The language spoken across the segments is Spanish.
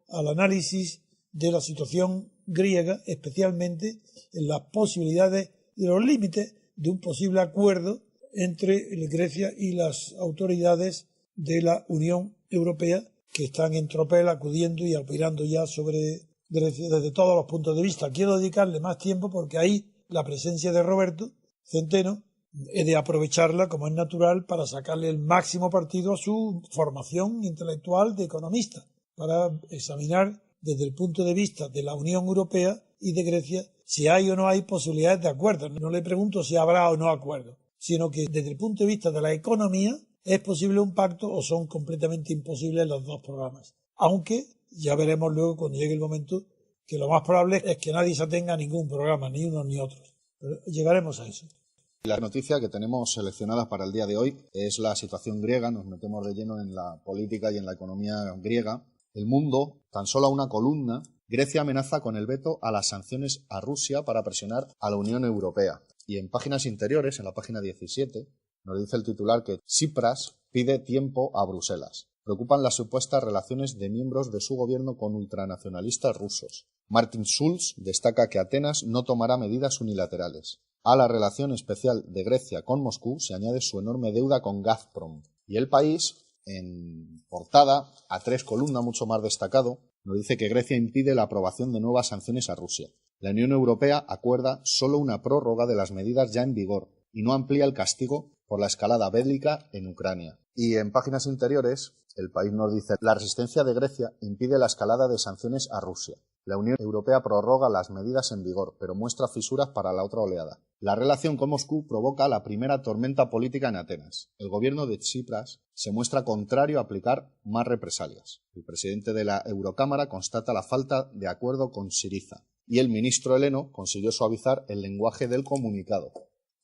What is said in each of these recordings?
al análisis de la situación griega, especialmente en las posibilidades y los límites de un posible acuerdo entre Grecia y las autoridades de la Unión Europea, que están en tropel acudiendo y opinando ya sobre Grecia desde todos los puntos de vista. Quiero dedicarle más tiempo porque ahí la presencia de Roberto Centeno he de aprovecharla, como es natural, para sacarle el máximo partido a su formación intelectual de economista, para examinar desde el punto de vista de la Unión Europea y de Grecia si hay o no hay posibilidades de acuerdo. No le pregunto si habrá o no acuerdo, sino que desde el punto de vista de la economía es posible un pacto o son completamente imposibles los dos programas. Aunque ya veremos luego cuando llegue el momento que lo más probable es que nadie se atenga a ningún programa, ni unos ni otros. Pero llegaremos a eso. La noticia que tenemos seleccionada para el día de hoy es la situación griega. Nos metemos de lleno en la política y en la economía griega. El Mundo, tan solo a una columna, Grecia amenaza con el veto a las sanciones a Rusia para presionar a la Unión Europea. Y en páginas interiores, en la página 17, nos dice el titular que Tsipras pide tiempo a Bruselas. Preocupan las supuestas relaciones de miembros de su gobierno con ultranacionalistas rusos. Martin Schulz destaca que Atenas no tomará medidas unilaterales. A la relación especial de Grecia con Moscú se añade su enorme deuda con Gazprom. Y El País, en portada, a 3 columnas, mucho más destacado, nos dice que Grecia impide la aprobación de nuevas sanciones a Rusia. La Unión Europea acuerda solo una prórroga de las medidas ya en vigor y no amplía el castigo por la escalada bélica en Ucrania. Y en páginas interiores, El País nos dice: la resistencia de Grecia impide la escalada de sanciones a Rusia. La Unión Europea prorroga las medidas en vigor, pero muestra fisuras para la otra oleada. La relación con Moscú provoca la primera tormenta política en Atenas. El gobierno de Tsipras se muestra contrario a aplicar más represalias. El presidente de la Eurocámara constata la falta de acuerdo con Syriza. Y el ministro heleno consiguió suavizar el lenguaje del comunicado.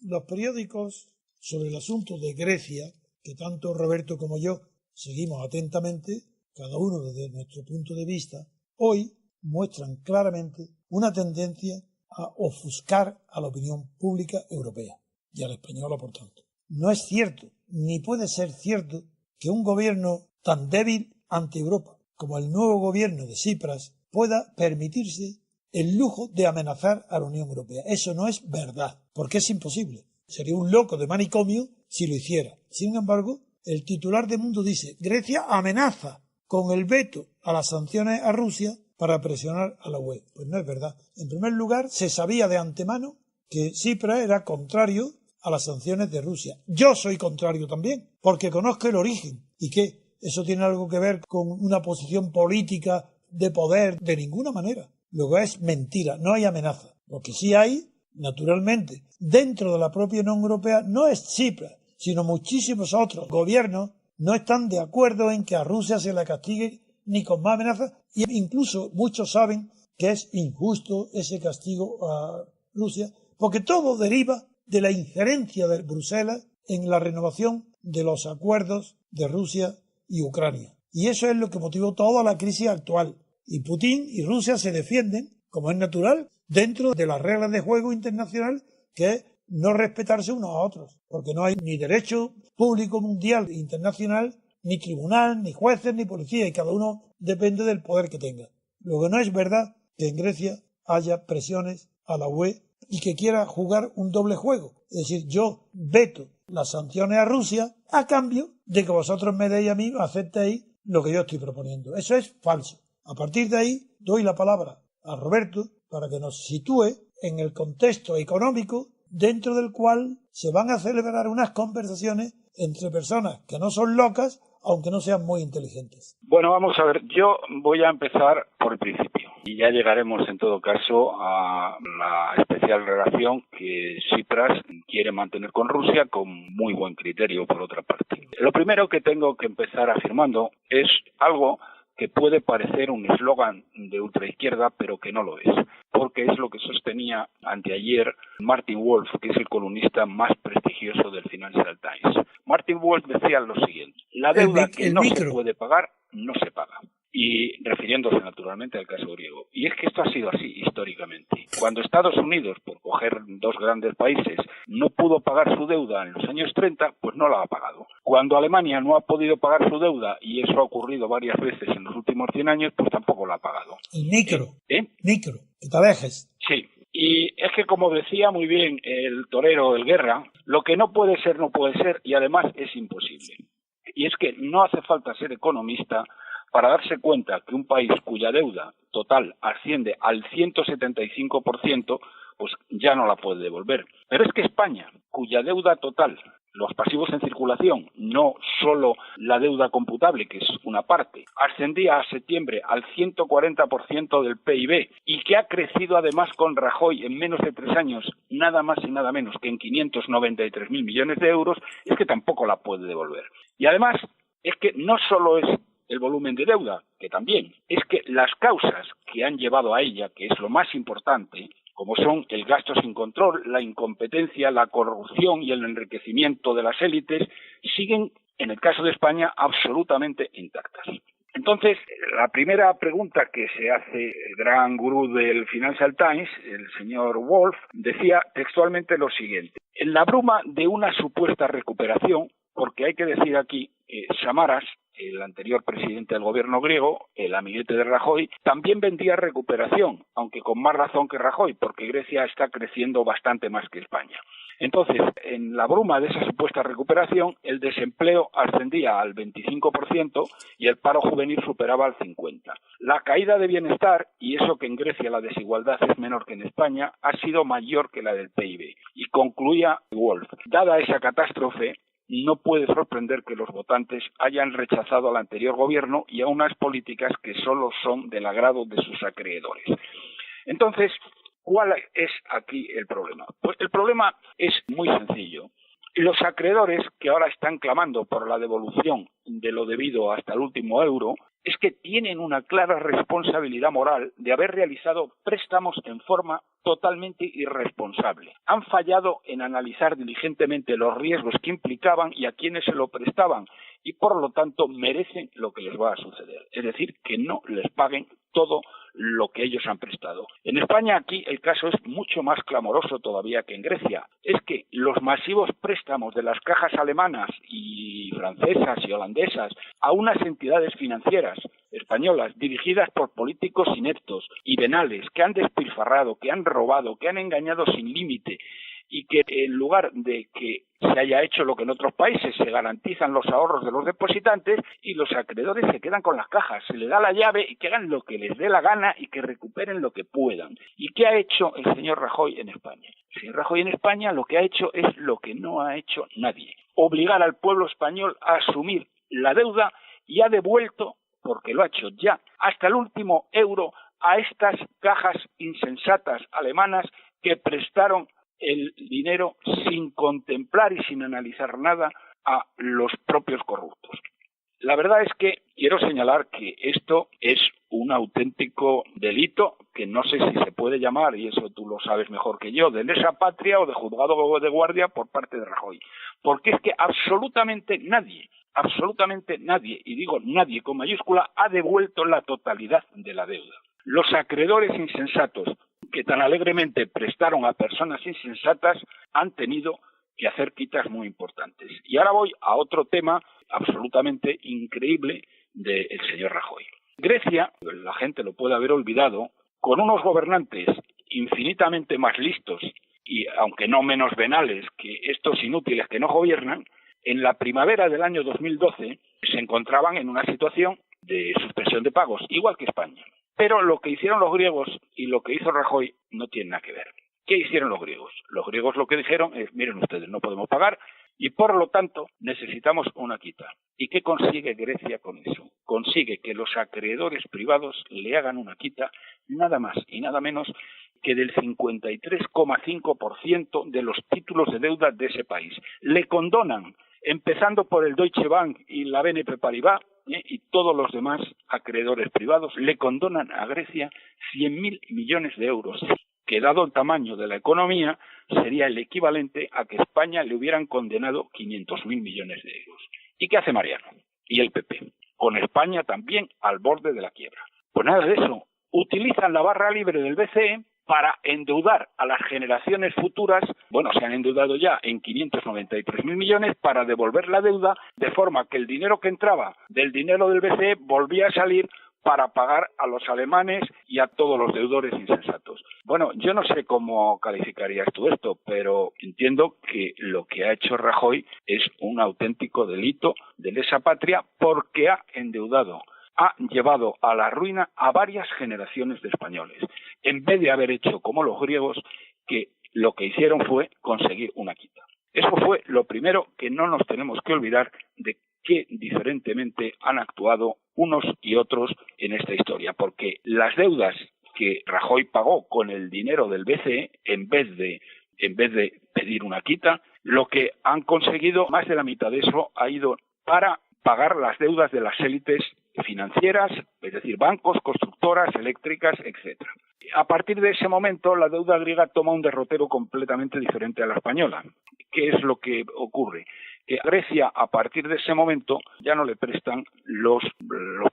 Los periódicos sobre el asunto de Grecia, que tanto Roberto como yo seguimos atentamente, cada uno desde nuestro punto de vista, hoy muestran claramente una tendencia a ofuscar a la opinión pública europea y a la española, por tanto. No es cierto, ni puede ser cierto, que un gobierno tan débil ante Europa como el nuevo gobierno de Tsipras pueda permitirse el lujo de amenazar a la Unión Europea. Eso no es verdad, porque es imposible. Sería un loco de manicomio si lo hiciera. Sin embargo, el titular de Mundo dice: Grecia amenaza con el veto a las sanciones a Rusia para presionar a la UE. Pues no es verdad. En primer lugar, se sabía de antemano que Tsipras era contrario a las sanciones de Rusia. Yo soy contrario también, porque conozco el origen. ¿Y qué? ¿Eso tiene algo que ver con una posición política de poder? De ninguna manera. Luego es mentira, no hay amenaza. Lo que sí hay, naturalmente, dentro de la propia Unión Europea, no es Tsipras, sino muchísimos otros gobiernos no están de acuerdo en que a Rusia se la castigue ni con más amenazas, y incluso muchos saben que es injusto ese castigo a Rusia, porque todo deriva de la injerencia de Bruselas en la renovación de los acuerdos de Rusia y Ucrania. Y eso es lo que motivó toda la crisis actual. Y Putin y Rusia se defienden, como es natural, dentro de las reglas de juego internacional, que es no respetarse unos a otros, porque no hay ni derecho público mundial internacional, ni tribunal, ni jueces, ni policía, y cada uno depende del poder que tenga. Luego no es verdad que en Grecia haya presiones a la UE y que quiera jugar un doble juego. Es decir, yo veto las sanciones a Rusia a cambio de que vosotros me deis a mí, aceptéis lo que yo estoy proponiendo. Eso es falso. A partir de ahí doy la palabra a Roberto para que nos sitúe en el contexto económico dentro del cual se van a celebrar unas conversaciones entre personas que no son locas, aunque no sean muy inteligentes. Bueno, vamos a ver, yo voy a empezar por el principio y ya llegaremos en todo caso a la especial relación que Tsipras quiere mantener con Rusia con muy buen criterio por otra parte. Lo primero que tengo que empezar afirmando es algo que puede parecer un eslogan de ultraizquierda, pero que no lo es, porque es lo que sostenía anteayer Martin Wolf, que es el columnista más prestigioso del Financial Times. Martin Wolf decía lo siguiente: la deuda que no se puede pagar, no se paga. y refiriéndose naturalmente al caso griego. Y es que esto ha sido así históricamente. Cuando Estados Unidos, por coger dos grandes países, no pudo pagar su deuda en los años 30, pues no la ha pagado. Cuando Alemania no ha podido pagar su deuda, y eso ha ocurrido varias veces en los últimos 100 años, pues tampoco la ha pagado. El micro, que te dejes. Sí. Y es que, como decía muy bien el torero El Guerra, lo que no puede ser, no puede ser, y además es imposible. Y es que no hace falta ser economista para darse cuenta que un país cuya deuda total asciende al 175%, pues ya no la puede devolver. Pero es que España, cuya deuda total, los pasivos en circulación, no solo la deuda computable, que es una parte, ascendía a septiembre al 140% del PIB y que ha crecido además con Rajoy en menos de 3 años, nada más y nada menos que en 593.000 millones de euros, es que tampoco la puede devolver. Y además es que no solo es el volumen de deuda, que también, es que las causas que han llevado a ella, que es lo más importante, como son el gasto sin control, la incompetencia, la corrupción y el enriquecimiento de las élites, siguen, en el caso de España, absolutamente intactas. Entonces, la primera pregunta que se hace el gran gurú del Financial Times, el señor Wolf, decía textualmente lo siguiente: en la bruma de una supuesta recuperación, porque hay que decir aquí que Samaras, el anterior presidente del gobierno griego, el amiguete de Rajoy, también vendía recuperación, aunque con más razón que Rajoy, porque Grecia está creciendo bastante más que España. Entonces, en la bruma de esa supuesta recuperación, el desempleo ascendía al 25% y el paro juvenil superaba al 50%. La caída de bienestar, y eso que en Grecia la desigualdad es menor que en España, ha sido mayor que la del PIB. Y concluía Wolf: dada esa catástrofe, no puede sorprender que los votantes hayan rechazado al anterior gobierno y a unas políticas que solo son del agrado de sus acreedores. Entonces, ¿cuál es aquí el problema? Pues el problema es muy sencillo. Los acreedores que ahora están clamando por la devolución de lo debido hasta el último euro es que tienen una clara responsabilidad moral de haber realizado préstamos en forma totalmente irresponsable. Han fallado en analizar diligentemente los riesgos que implicaban y a quienes se lo prestaban y por lo tanto merecen lo que les va a suceder. Es decir, que no les paguen todo lo que ellos han prestado. En España aquí el caso es mucho más clamoroso todavía que en Grecia. Es que los masivos préstamos de las cajas alemanas y francesas y holandesas a unas entidades financieras españolas dirigidas por políticos ineptos y venales que han despilfarrado, que han robado, que han engañado sin límite y que en lugar de que se haya hecho lo que en otros países se garantizan los ahorros de los depositantes y los acreedores se quedan con las cajas, se les da la llave y que hagan lo que les dé la gana y que recuperen lo que puedan. ¿Y qué ha hecho el señor Rajoy en España? El señor Rajoy en España lo que ha hecho es lo que no ha hecho nadie: obligar al pueblo español a asumir la deuda y ha devuelto, porque lo ha hecho ya, hasta el último euro a estas cajas insensatas alemanas que prestaron el dinero sin contemplar y sin analizar nada a los propios corruptos. La verdad es que quiero señalar que esto es un auténtico delito que no sé si se puede llamar, y eso tú lo sabes mejor que yo, de lesa patria o de juzgado de guardia por parte de Rajoy. Porque es que absolutamente nadie, y digo nadie con mayúscula, ha devuelto la totalidad de la deuda. Los acreedores insensatos que tan alegremente prestaron a personas insensatas han tenido que hacer quitas muy importantes. Y ahora voy a otro tema absolutamente increíble del señor Rajoy. Grecia, la gente lo puede haber olvidado, con unos gobernantes infinitamente más listos y aunque no menos venales que estos inútiles que no gobiernan, en la primavera del año 2012 se encontraban en una situación de suspensión de pagos, igual que España. Pero lo que hicieron los griegos y lo que hizo Rajoy no tiene nada que ver. ¿Qué hicieron los griegos? Los griegos lo que dijeron es: miren ustedes, no podemos pagar y por lo tanto necesitamos una quita. ¿Y qué consigue Grecia con eso? Consigue que los acreedores privados le hagan una quita nada más y nada menos que del 53,5% de los títulos de deuda de ese país. Le condonan, empezando por el Deutsche Bank y la BNP Paribas, y todos los demás acreedores privados, le condonan a Grecia 100.000 millones de euros, que dado el tamaño de la economía sería el equivalente a que España le hubieran condenado 500.000 millones de euros. ¿Y qué hace Mariano y el PP? con España también al borde de la quiebra. Pues nada de eso. Utilizan la barra libre del BCE para endeudar a las generaciones futuras. Bueno, se han endeudado ya en 593.000 millones para devolver la deuda, de forma que el dinero que entraba del dinero del BCE volvía a salir para pagar a los alemanes y a todos los deudores insensatos. Bueno, yo no sé cómo calificarías tú esto, pero entiendo que lo que ha hecho Rajoy es un auténtico delito de lesa patria, porque ha endeudado, ha llevado a la ruina a varias generaciones de españoles, en vez de haber hecho como los griegos, que lo que hicieron fue conseguir una quita. Eso fue lo primero que no nos tenemos que olvidar, de qué diferentemente han actuado unos y otros en esta historia, porque las deudas que Rajoy pagó con el dinero del BCE, en vez de pedir una quita, lo que han conseguido, más de la mitad de eso ha ido para pagar las deudas de las élites financieras, es decir, bancos, constructoras, eléctricas, etcétera. A partir de ese momento, la deuda griega toma un derrotero completamente diferente a la española. ¿Qué es lo que ocurre? Que a Grecia, a partir de ese momento, ya no le prestan los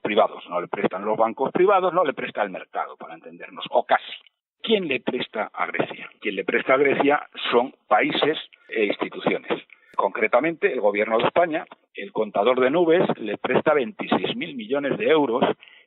privados, no le prestan los bancos privados, no le presta el mercado, para entendernos, o casi. ¿Quién le presta a Grecia? Quien le presta a Grecia son países e instituciones. Concretamente, el gobierno de España, el contador de nubes, le presta 26.000 millones de euros,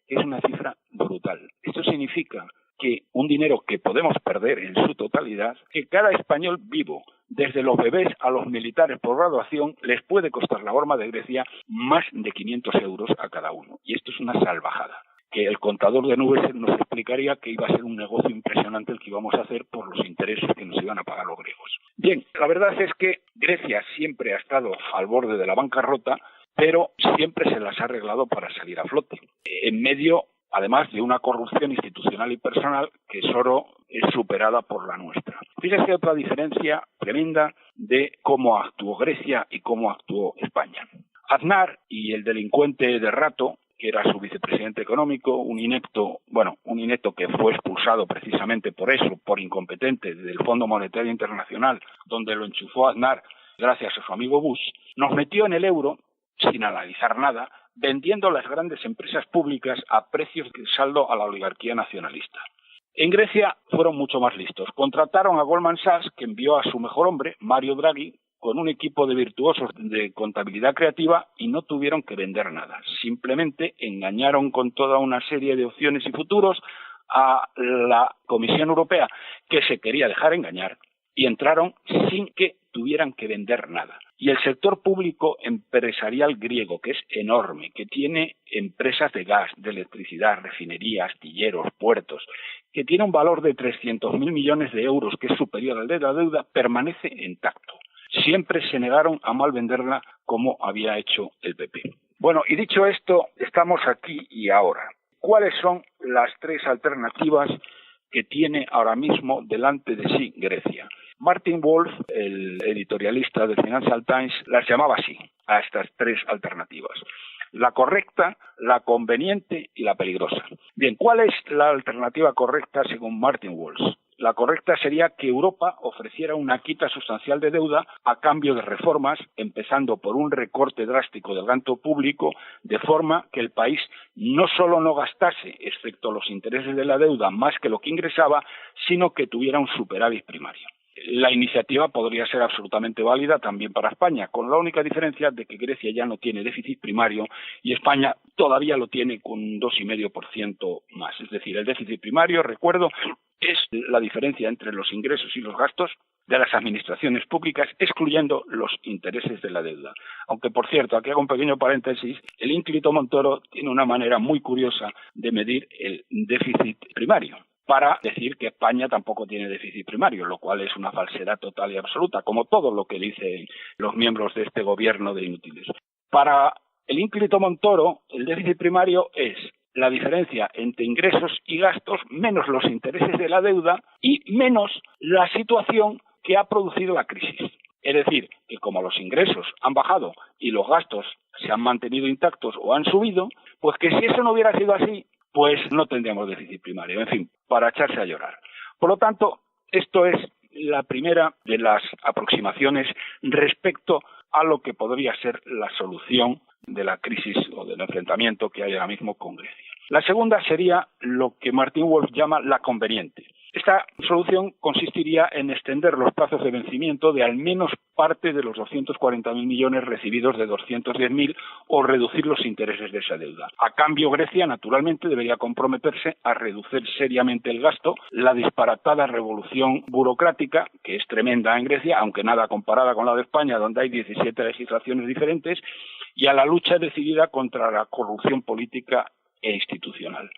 que es una cifra brutal. Esto significa que un dinero que podemos perder en su totalidad, que cada español vivo, desde los bebés a los militares por graduación, les puede costar la horma de Grecia más de 500 euros a cada uno. Y esto es una salvajada, que el contador de nubes nos explicaría que iba a ser un negocio impresionante el que íbamos a hacer por los intereses que nos iban a pagar los griegos. Bien, la verdad es que Grecia siempre ha estado al borde de la bancarrota, pero siempre se las ha arreglado para salir a flote. En medio, además, de una corrupción institucional y personal que solo es superada por la nuestra. Fíjese otra diferencia tremenda de cómo actuó Grecia y cómo actuó España. Aznar y el delincuente de Rato, que era su vicepresidente económico, un inepto que fue expulsado precisamente por eso, por incompetente, del Fondo Monetario Internacional, donde lo enchufó Aznar gracias a su amigo Bush, nos metió en el euro sin analizar nada, vendiendo las grandes empresas públicas a precios de saldo a la oligarquía nacionalista. En Grecia fueron mucho más listos. Contrataron a Goldman Sachs, que envió a su mejor hombre, Mario Draghi, con un equipo de virtuosos de contabilidad creativa, y no tuvieron que vender nada. Simplemente engañaron con toda una serie de opciones y futuros a la Comisión Europea, que se quería dejar engañar, y entraron sin que tuvieran que vender nada. Y el sector público empresarial griego, que es enorme, que tiene empresas de gas, de electricidad, refinerías, astilleros, puertos, que tiene un valor de 300.000 millones de euros, que es superior al de la deuda, permanece intacto. Siempre se negaron a mal venderla como había hecho el PP. Bueno, y dicho esto, estamos aquí y ahora. ¿Cuáles son las tres alternativas que tiene ahora mismo delante de sí Grecia? Martin Wolf, el editorialista del Financial Times, las llamaba así, a estas tres alternativas: la correcta, la conveniente y la peligrosa. Bien, ¿cuál es la alternativa correcta según Martin Wolf? La correcta sería que Europa ofreciera una quita sustancial de deuda a cambio de reformas, empezando por un recorte drástico del gasto público, de forma que el país no solo no gastase, excepto los intereses de la deuda, más que lo que ingresaba, sino que tuviera un superávit primario. La iniciativa podría ser absolutamente válida también para España, con la única diferencia de que Grecia ya no tiene déficit primario y España todavía lo tiene con un 2,5% más. Es decir, el déficit primario, recuerdo, es la diferencia entre los ingresos y los gastos de las administraciones públicas, excluyendo los intereses de la deuda. Aunque, por cierto, aquí hago un pequeño paréntesis, el ínclito Montoro tiene una manera muy curiosa de medir el déficit primario, para decir que España tampoco tiene déficit primario, lo cual es una falsedad total y absoluta, como todo lo que dicen los miembros de este gobierno de inútiles. Para el ínclito Montoro, el déficit primario es la diferencia entre ingresos y gastos menos los intereses de la deuda y menos la situación que ha producido la crisis. Es decir, que como los ingresos han bajado y los gastos se han mantenido intactos o han subido, pues que si eso no hubiera sido así, pues no tendríamos déficit primario. En fin, para echarse a llorar. Por lo tanto, esto es la primera de las aproximaciones respecto a lo que podría ser la solución de la crisis o del enfrentamiento que hay ahora mismo con Grecia. La segunda sería lo que Martin Wolf llama la conveniente. Esta solución consistiría en extender los plazos de vencimiento de al menos parte de los 240.000 millones recibidos de 210.000 o reducir los intereses de esa deuda. A cambio, Grecia, naturalmente, debería comprometerse a reducir seriamente el gasto, la disparatada revolución burocrática, que es tremenda en Grecia, aunque nada comparada con la de España, donde hay 17 legislaciones diferentes, y a la lucha decidida contra la corrupción política e institucional.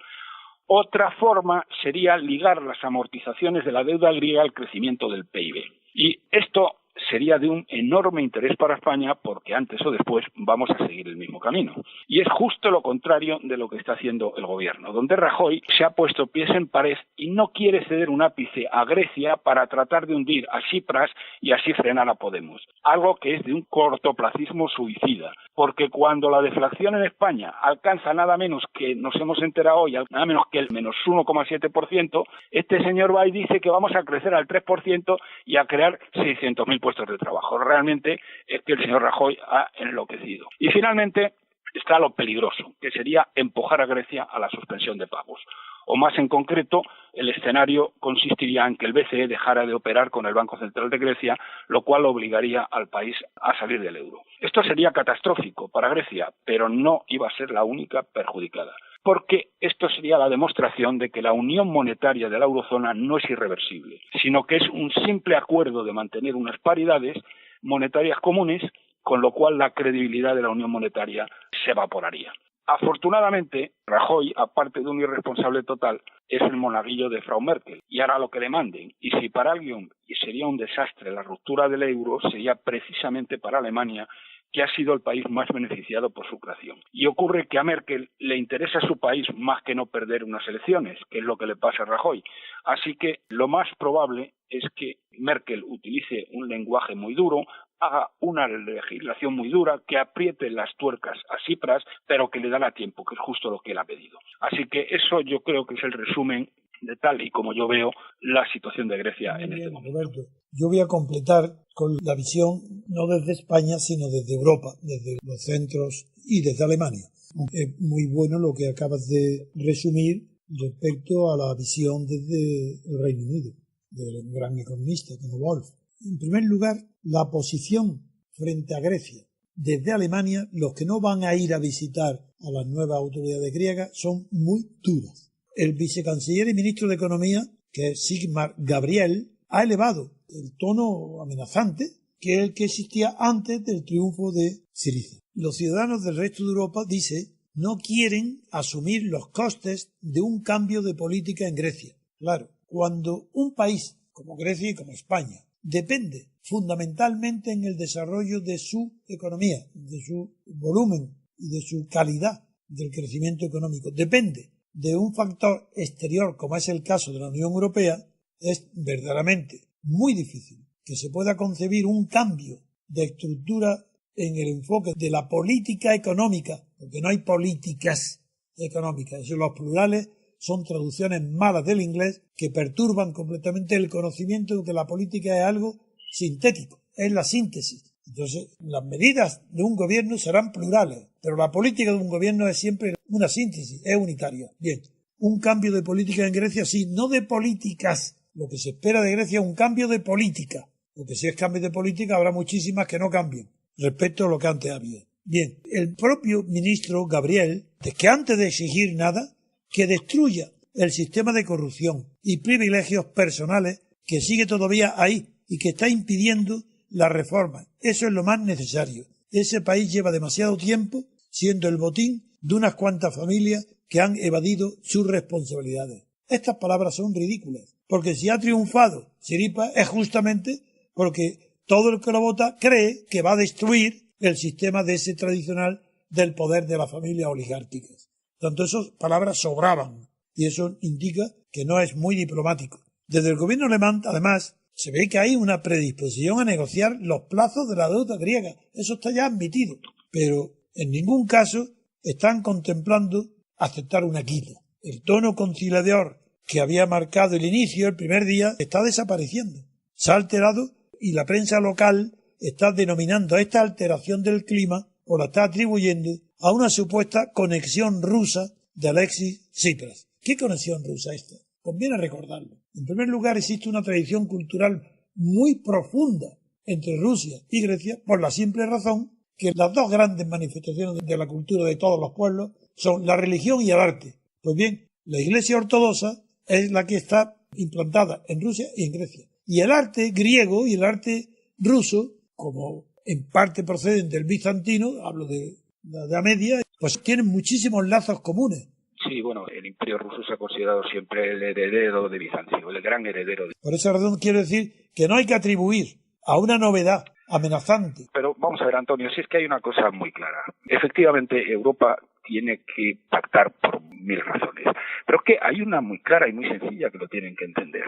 Otra forma sería ligar las amortizaciones de la deuda griega al crecimiento del PIB. Y esto sería de un enorme interés para España porque antes o después vamos a seguir el mismo camino. Y es justo lo contrario de lo que está haciendo el gobierno, donde Rajoy se ha puesto pies en pared y no quiere ceder un ápice a Grecia para tratar de hundir a Tsipras y así frenar a Podemos. Algo que es de un cortoplacismo suicida. Porque cuando la deflación en España alcanza nada menos que, nos hemos enterado hoy, nada menos que el menos 1,7%, este señor va y dice que vamos a crecer al 3% y a crear 600.000 puestos de trabajo. Realmente es que el señor Rajoy ha enloquecido. Y finalmente está lo peligroso, que sería empujar a Grecia a la suspensión de pagos. O más en concreto, el escenario consistiría en que el BCE dejara de operar con el Banco Central de Grecia, lo cual obligaría al país a salir del euro. Esto sería catastrófico para Grecia, pero no iba a ser la única perjudicada, porque esto sería la demostración de que la unión monetaria de la eurozona no es irreversible, sino que es un simple acuerdo de mantener unas paridades monetarias comunes, con lo cual la credibilidad de la unión monetaria se evaporaría. Afortunadamente, Rajoy, aparte de un irresponsable total, es el monaguillo de Frau Merkel y hará lo que le manden. Y si para alguien sería un desastre la ruptura del euro, sería precisamente para Alemania, que ha sido el país más beneficiado por su creación. Y ocurre que a Merkel le interesa a su país más que no perder unas elecciones, que es lo que le pasa a Rajoy. Así que lo más probable es que Merkel utilice un lenguaje muy duro, haga una legislación muy dura, que apriete las tuercas a Tsipras, pero que le dará tiempo, que es justo lo que él ha pedido. Así que eso yo creo que es el resumen de tal y como yo veo la situación de Grecia en este momento. Roberto, yo voy a completar con la visión no desde España, sino desde Europa, desde los centros y desde Alemania. Es muy bueno lo que acabas de resumir respecto a la visión desde el Reino Unido, del gran economista como Wolf. En primer lugar, la posición frente a Grecia. Desde Alemania, los que no van a ir a visitar a las nuevas autoridades griegas son muy duras. El vicecanciller y ministro de Economía, que es Sigmar Gabriel, ha elevado el tono amenazante que es el que existía antes del triunfo de Syriza. Los ciudadanos del resto de Europa, dice, no quieren asumir los costes de un cambio de política en Grecia. Claro, cuando un país como Grecia y como España depende fundamentalmente en el desarrollo de su economía, de su volumen y de su calidad del crecimiento económico, depende de un factor exterior como es el caso de la Unión Europea, es verdaderamente muy difícil que se pueda concebir un cambio de estructura en el enfoque de la política económica, porque no hay políticas económicas, eso los plurales son traducciones malas del inglés que perturban completamente el conocimiento de que la política es algo sintético, es la síntesis. Entonces, las medidas de un gobierno serán plurales, pero la política de un gobierno es siempre una síntesis, es unitaria. Bien, un cambio de política en Grecia, sí, no de políticas. Lo que se espera de Grecia es un cambio de política, porque si es cambio de política habrá muchísimas que no cambien respecto a lo que antes había. Bien, el propio ministro Gabriel, que antes de exigir nada, que destruya el sistema de corrupción y privilegios personales que sigue todavía ahí y que está impidiendo la reforma. Eso es lo más necesario. Ese país lleva demasiado tiempo siendo el botín de unas cuantas familias que han evadido sus responsabilidades. Estas palabras son ridículas, porque si ha triunfado Syriza es justamente porque todo el que lo vota cree que va a destruir el sistema de ese tradicional del poder de las familias oligárquicas. Tanto esas palabras sobraban, y eso indica que no es muy diplomático. Desde el gobierno alemán, además, se ve que hay una predisposición a negociar los plazos de la deuda griega. Eso está ya admitido. Pero en ningún caso están contemplando aceptar una quita. El tono conciliador que había marcado el inicio, el primer día, está desapareciendo. Se ha alterado y la prensa local está denominando a esta alteración del clima o la está atribuyendo a una supuesta conexión rusa de Alexis Tsipras. ¿Qué conexión rusa esta? Conviene recordarlo. En primer lugar, existe una tradición cultural muy profunda entre Rusia y Grecia por la simple razón que las dos grandes manifestaciones de la cultura de todos los pueblos son la religión y el arte. Pues bien, la Iglesia ortodoxa es la que está implantada en Rusia y en Grecia. Y el arte griego y el arte ruso, como en parte proceden del bizantino, hablo de la Edad Media, pues tienen muchísimos lazos comunes. Sí, bueno, el Imperio ruso se ha considerado siempre el heredero de Bizancio, el gran heredero. Por esa razón quiero decir que no hay que atribuir a una novedad amenazante. Pero vamos a ver, Antonio, si es que hay una cosa muy clara. Efectivamente, Europa tiene que pactar por mil razones. Pero es que hay una muy clara y muy sencilla que lo tienen que entender.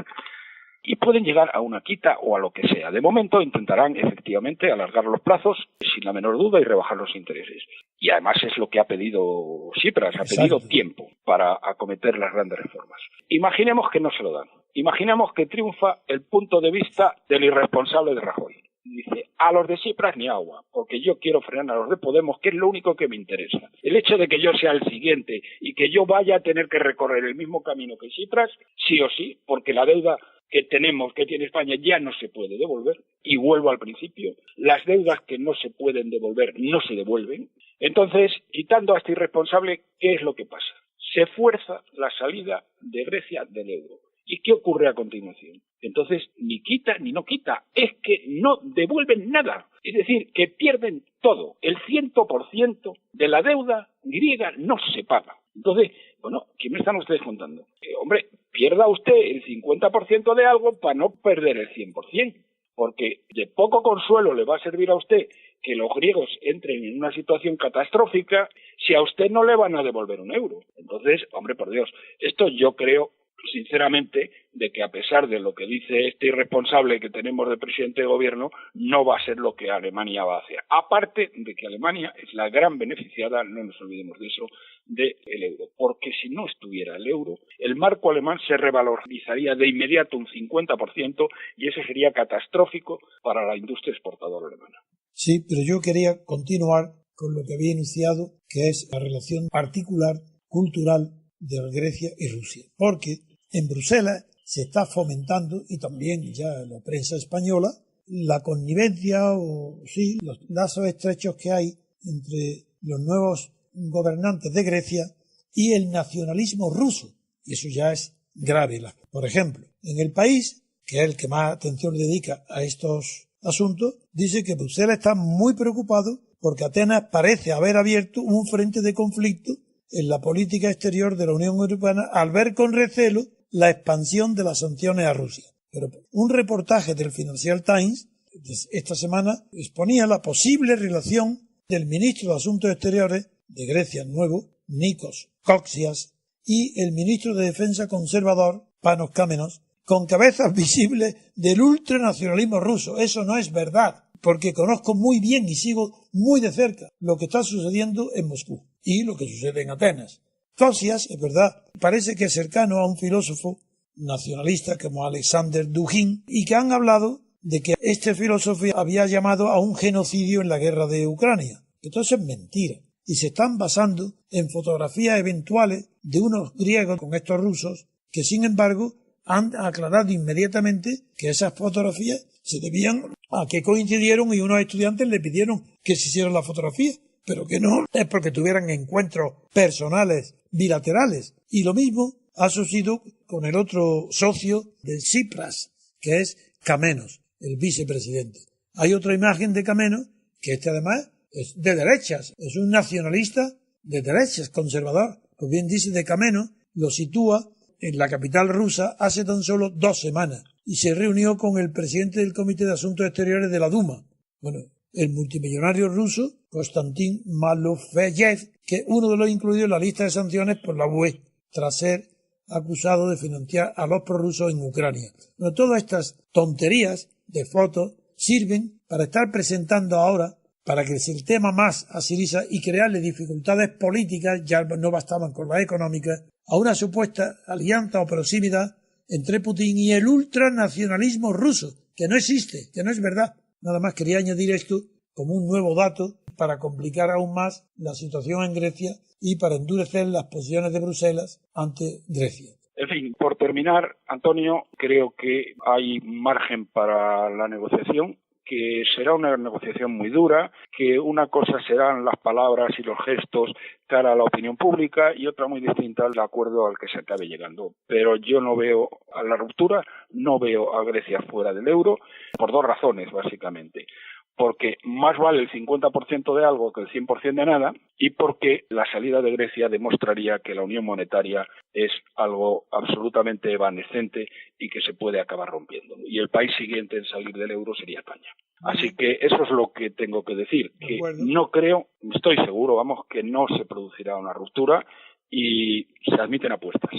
Y pueden llegar a una quita o a lo que sea. De momento intentarán efectivamente alargar los plazos sin la menor duda y rebajar los intereses. Y además es lo que ha pedido Tsipras, ha pedido tiempo para acometer las grandes reformas. Imaginemos que no se lo dan. Imaginemos que triunfa el punto de vista del irresponsable de Rajoy. Dice, a los de Tsipras ni agua, porque yo quiero frenar a los de Podemos, que es lo único que me interesa. El hecho de que yo sea el siguiente y que yo vaya a tener que recorrer el mismo camino que Tsipras, sí o sí, porque la deuda que tenemos, que tiene España, ya no se puede devolver. Y vuelvo al principio, las deudas que no se pueden devolver no se devuelven. Entonces, quitando a este irresponsable, ¿qué es lo que pasa? Se fuerza la salida de Grecia del euro. ¿Y qué ocurre a continuación? Entonces, ni quita ni no quita, es que no devuelven nada. Es decir, que pierden todo. El 100% de la deuda griega no se paga. Entonces, bueno, ¿qué me están ustedes contando? Hombre, pierda usted el 50% de algo para no perder el 100%. Porque de poco consuelo le va a servir a usted que los griegos entren en una situación catastrófica si a usted no le van a devolver un euro. Entonces, hombre, por Dios, esto yo creo sinceramente de que a pesar de lo que dice este irresponsable que tenemos de presidente de gobierno, no va a ser lo que Alemania va a hacer. Aparte de que Alemania es la gran beneficiada, no nos olvidemos de eso, del euro. Porque si no estuviera el euro, el marco alemán se revalorizaría de inmediato un 50% y eso sería catastrófico para la industria exportadora alemana. Sí, pero yo quería continuar con lo que había iniciado, que es la relación particular, cultural, de Grecia y Rusia. Porque en Bruselas se está fomentando, y también ya en la prensa española, la connivencia o sí, los lazos estrechos que hay entre los nuevos gobernantes de Grecia y el nacionalismo ruso. Y eso ya es grave. Por ejemplo, en el país, que es el que más atención le dedica a estos asuntos, dice que Bruselas está muy preocupado porque Atenas parece haber abierto un frente de conflicto en la política exterior de la Unión Europea al ver con recelo la expansión de las sanciones a Rusia. Pero un reportaje del Financial Times esta semana exponía la posible relación del ministro de Asuntos Exteriores de Grecia nuevo, Nikos Koxias, y el ministro de Defensa conservador, Panos Kamenos, con cabezas visibles del ultranacionalismo ruso. Eso no es verdad, porque conozco muy bien y sigo muy de cerca lo que está sucediendo en Moscú y lo que sucede en Atenas. Koxias, es verdad, parece que es cercano a un filósofo nacionalista como Alexander Dugin y que han hablado de que este filósofo había llamado a un genocidio en la guerra de Ucrania. Entonces es mentira. Y se están basando en fotografías eventuales de unos griegos con estos rusos que, sin embargo, han aclarado inmediatamente que esas fotografías se debían a que coincidieron y unos estudiantes le pidieron que se hicieran la fotografía, pero que no es porque tuvieran encuentros personales bilaterales. Y lo mismo ha sucedido con el otro socio de Tsipras, que es Kamenos, el vicepresidente. Hay otra imagen de Kamenos, que además es de derechas, es un nacionalista de derechas, conservador. Pues bien dice de Kamenos, lo sitúa en la capital rusa hace tan solo 2 semanas y se reunió con el presidente del Comité de Asuntos Exteriores de la Duma. Bueno, el multimillonario ruso Konstantin Malofeyev, que es uno de los incluidos en la lista de sanciones por la UE, tras ser acusado de financiar a los prorrusos en Ucrania. Bueno, todas estas tonterías de fotos sirven para estar presentando ahora, para que el tema más a Syriza y crearle dificultades políticas, ya no bastaban con las económicas, a una supuesta alianza o proximidad entre Putin y el ultranacionalismo ruso, que no existe, que no es verdad. Nada más quería añadir esto como un nuevo dato para complicar aún más la situación en Grecia y para endurecer las posiciones de Bruselas ante Grecia. En fin, por terminar, Antonio, creo que hay margen para la negociación, que será una negociación muy dura, que una cosa serán las palabras y los gestos cara a la opinión pública y otra muy distinta al acuerdo al que se acabe llegando. Pero yo no veo a la ruptura, no veo a Grecia fuera del euro, por dos razones, básicamente. Porque más vale el 50% de algo que el 100% de nada, y porque la salida de Grecia demostraría que la unión monetaria es algo absolutamente evanescente y que se puede acabar rompiendo. Y el país siguiente en salir del euro sería España. Así que eso es lo que tengo que decir, que no creo, estoy seguro, vamos, que no se producirá una ruptura y se admiten apuestas.